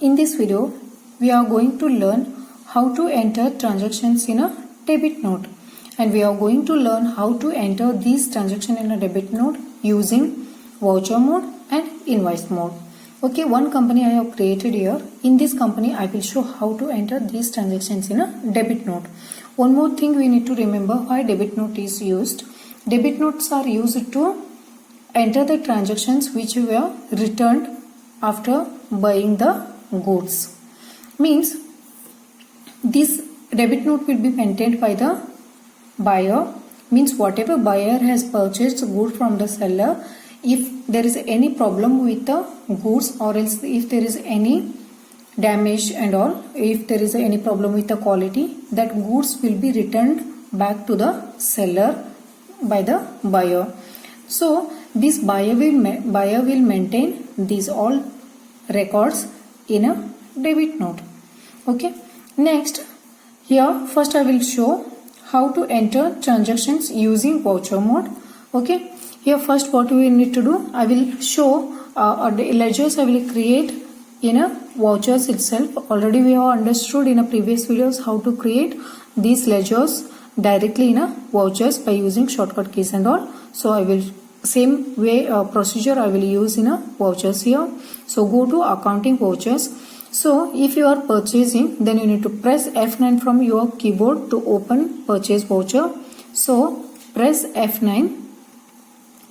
In this video, we are going to learn how to enter transactions in a debit note, and we are going to learn how to enter these transactions in a debit note using voucher mode and invoice mode. Okay, one company I have created here. In this company, I will show how to enter these transactions in a debit note. One more thing we need to remember why debit note is used. Debit notes are used to enter the transactions which were returned after buying the goods. Means this debit note will be maintained by the buyer. Means whatever buyer has purchased goods from the seller, if there is any problem with the goods, or else if there is any damage and all, if there is any problem with the quality, that goods will be returned back to the seller by the buyer. So this buyer will maintain these all records in a debit note. Okay, next here first I will show how to enter transactions using voucher mode. Okay, here first what we need to do, I will show ledgers I will create in a vouchers itself. Already we have understood in a previous videos how to create these ledgers directly in a vouchers by using shortcut keys and all. So I will same way procedure I will use in a vouchers here. So go to accounting vouchers. So if you are purchasing, then you need to press F9 from your keyboard to open purchase voucher. So press F9.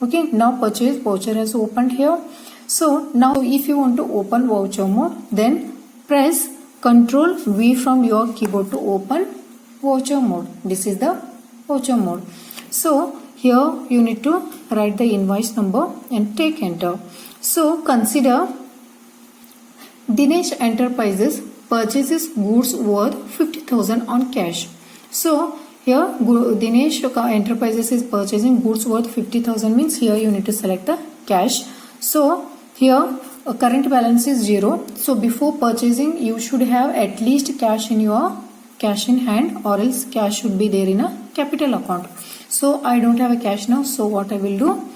Okay, now purchase voucher has opened here. So now if you want to open voucher mode, then press Ctrl V from your keyboard to open voucher mode. This is the voucher mode. So here you need to write the invoice number and take enter. So consider Dinesh Enterprises purchases goods worth 50,000 on cash. So here Dinesh Enterprises is purchasing goods worth 50,000 means here you need to select the cash. So here current balance is 0. So before purchasing you should have at least cash in your cash in hand, or else cash should be there in a capital account. So I don't have a cash now. So what I will do,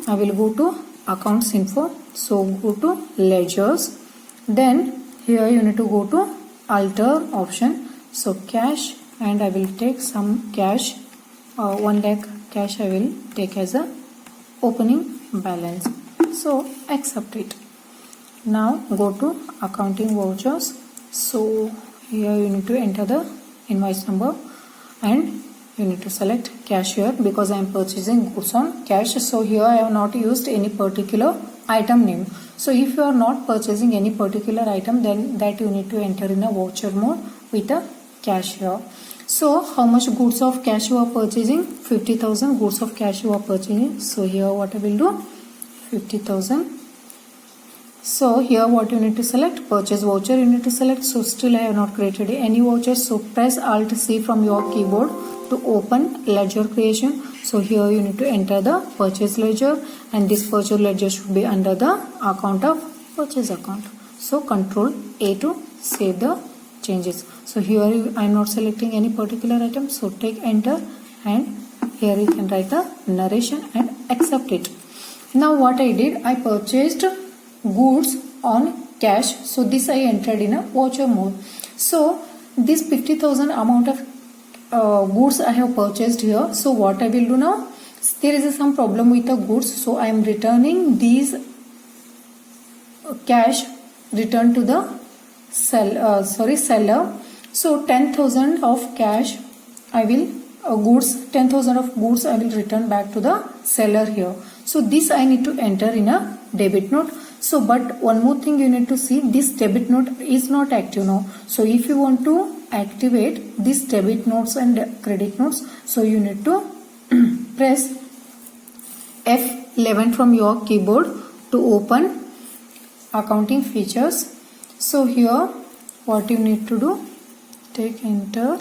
I will go to accounts info. So go to ledgers. Then here you need to go to alter option. So cash, and I will take some cash, 1 lakh cash I will take as a opening balance. So accept it. Now go to accounting vouchers. So here you need to enter the invoice number and you need to select cash here because I am purchasing goods on cash. So here I have not used any particular item name. So if you are not purchasing any particular item, then that you need to enter in a voucher mode with a cash here. So how much goods of cash you are purchasing? 50,000 goods of cash you are purchasing. So here what I will do, 50,000. So here what you need to select, purchase voucher you need to select. So still I have not created any voucher. So press Alt C from your keyboard to open ledger creation. So here you need to enter the purchase ledger, and this purchase ledger should be under the account of purchase account. So Control A to save the changes. So here I am not selecting any particular item. So take enter, and here you can write the narration and accept it. Now what I did, I purchased goods on cash. So this I entered in a voucher mode. So this 50,000 amount of goods I have purchased here. So what I will do now, there is some problem with the goods. So I am returning these cash return to the seller. So 10,000 of cash I will goods, 10,000 of goods I will return back to the seller here. So this I need to enter in a debit note. So but one more thing you need to see, this debit note is not active now. So if you want to activate this debit notes and credit notes, so you need to press F11 from your keyboard to open accounting features. So here what you need to do, take enter.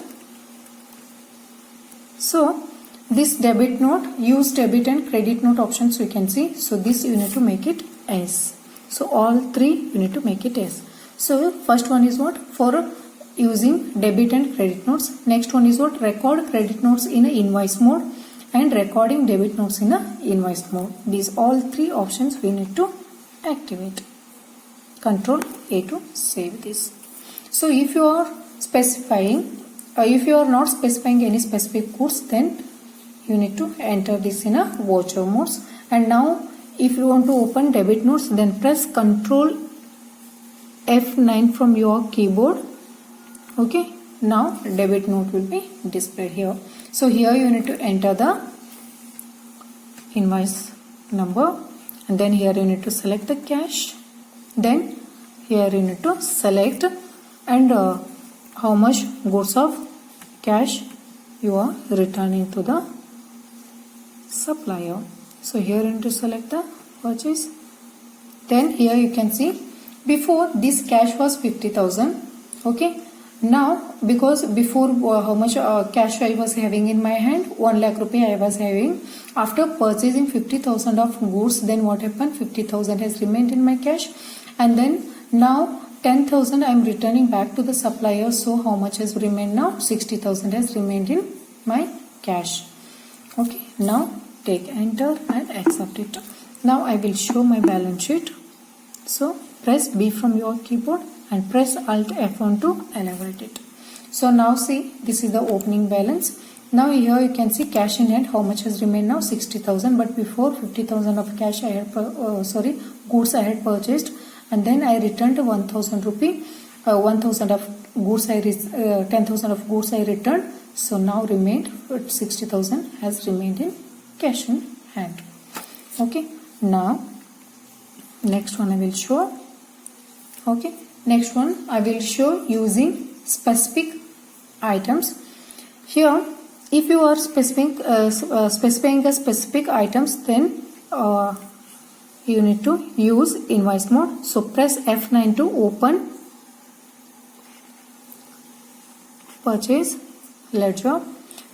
So this debit note, use debit and credit note options you can see. So this you need to make it S. So all three you need to make it S. So first one is what, for using debit and credit notes. Next one is what, record credit notes in a invoice mode and recording debit notes in a invoice mode. These all three options we need to activate. Control A to save this. So if you are specifying, if you are not specifying any specific goods, then you need to enter this in a voucher modes. And now if you want to open debit notes, then press Ctrl F9 from your keyboard. Okay, now debit note will be displayed here. So here you need to enter the invoice number, and then here you need to select the cash. Then here you need to select and how much goods of cash you are returning to the supplier. So here you need to select the purchase. Then here you can see before this cash was 50,000. Okay, now because before how much cash I was having in my hand, 1 lakh rupee I was having. After purchasing 50,000 of goods, then what happened? 50,000 has remained in my cash, and then now 10,000 I am returning back to the supplier. So how much has remained now? 60,000 has remained in my cash. Okay, now take enter and accept it. Now I will show my balance sheet. So press B from your keyboard and press Alt F1 to elaborate it. So now see, this is the opening balance. Now here you can see cash in hand, how much has remained now? 60,000. But before 50,000 of cash I had goods I had purchased, and then I returned 1,000 rupee. 1,000 of goods 10,000 of goods I returned. So now remained 60,000 has remained in cash in hand. Okay, now next one I will show. Okay, next one I will show using specific items. Here if you are specifying the specific items, then you need to use invoice mode. So press F9 to open purchase ledger.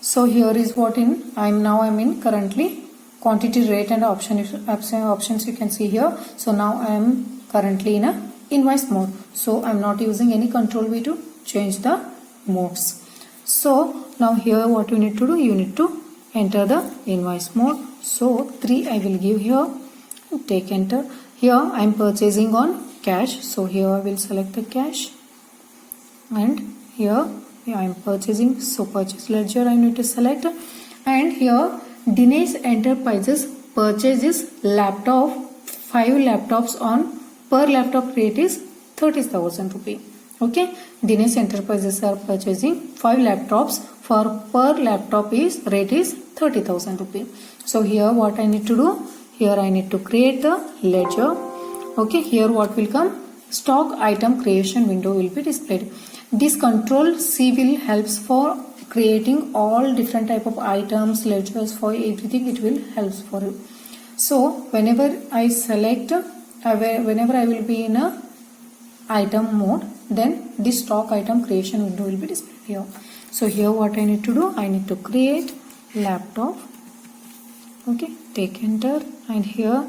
So here is what I'm in currently quantity, rate and options you can see here. So now I am currently in a invoice mode. So I am not using any Ctrl V to change the modes. So now here what you need to do, you need to enter the invoice mode. So 3 I will give here. Take enter. Here I am purchasing on cash. So here I will select the cash, and here I am purchasing. So purchase ledger I need to select, and here Dinesh Enterprises purchases laptop, 5 laptops on per laptop rate is 30,000 rupee. Okay, Dinesh Enterprises are purchasing 5 laptops for per laptop rate is 30,000 rupee. So here what I need to do, here I need to create the ledger. Okay, here what will come? Stock item creation window will be displayed. This Ctrl C will helps for creating all different type of items, ledgers, for everything it will helps for you. So whenever I select, whenever I will be in a item mode, then this stock item creation window will be displayed here. So here what I need to do, I need to create laptop. Okay, take enter, and here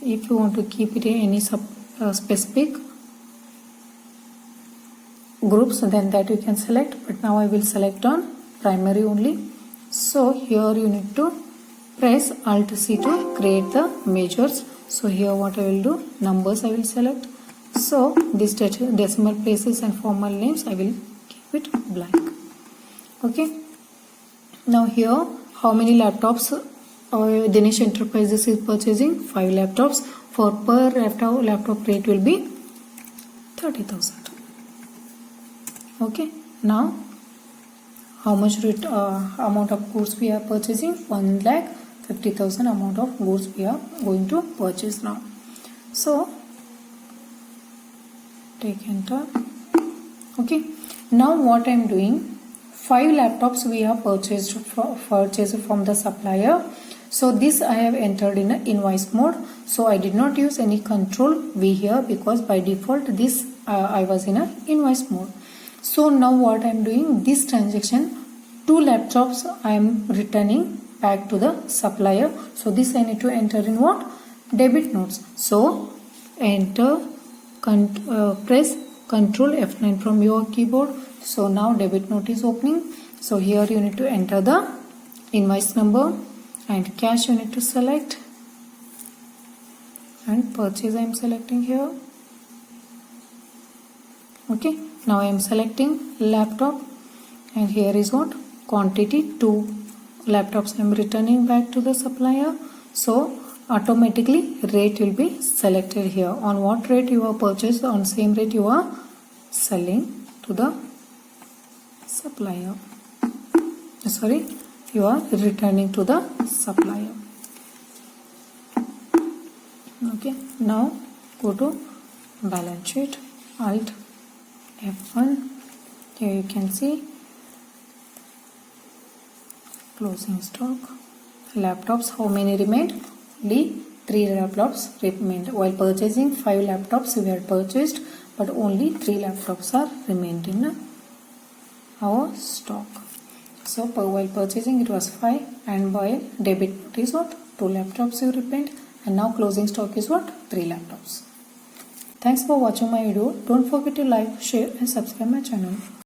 if you want to keep it in any specific groups, then that you can select, but now I will select on primary only. So here you need to press Alt C to create the measures. So here what I will do, numbers I will select. So this decimal places and formal names I will keep it blank. Okay, now here how many laptops Dinesh Enterprises is purchasing? 5 laptops. For per laptop rate will be 30,000. Okay, now how much amount of goods we are purchasing? 1,50,000 amount of goods we are going to purchase now. So take enter. Okay, now what I am doing, 5 laptops we have purchased from the supplier. So this I have entered in an invoice mode. So I did not use any Ctrl V here because by default this I was in an invoice mode. So now what I am doing, this transaction, 2 laptops I am returning back to the supplier. So this I need to enter in what? Debit notes. So enter, press Ctrl F9 from your keyboard. So now debit note is opening. So here you need to enter the invoice number, and cash you need to select, and purchase I am selecting here. Okay, now I am selecting laptop, and here is what quantity 2 laptops I am returning back to the supplier. So automatically rate will be selected here. On what rate you are purchased, on same rate you are selling to the supplier. Sorry, you are returning to the supplier. Okay, now go to balance sheet, Alt F1. Here you can see closing stock. Laptops, how many remained? Only 3 laptops remained. While purchasing 5 laptops we had purchased, but only 3 laptops are remained in our stock. So while purchasing it was 5, and while debit is what 2 laptops you remained, and now closing stock is what 3 laptops. Thanks for watching my video. Don't forget to like, share and subscribe my channel.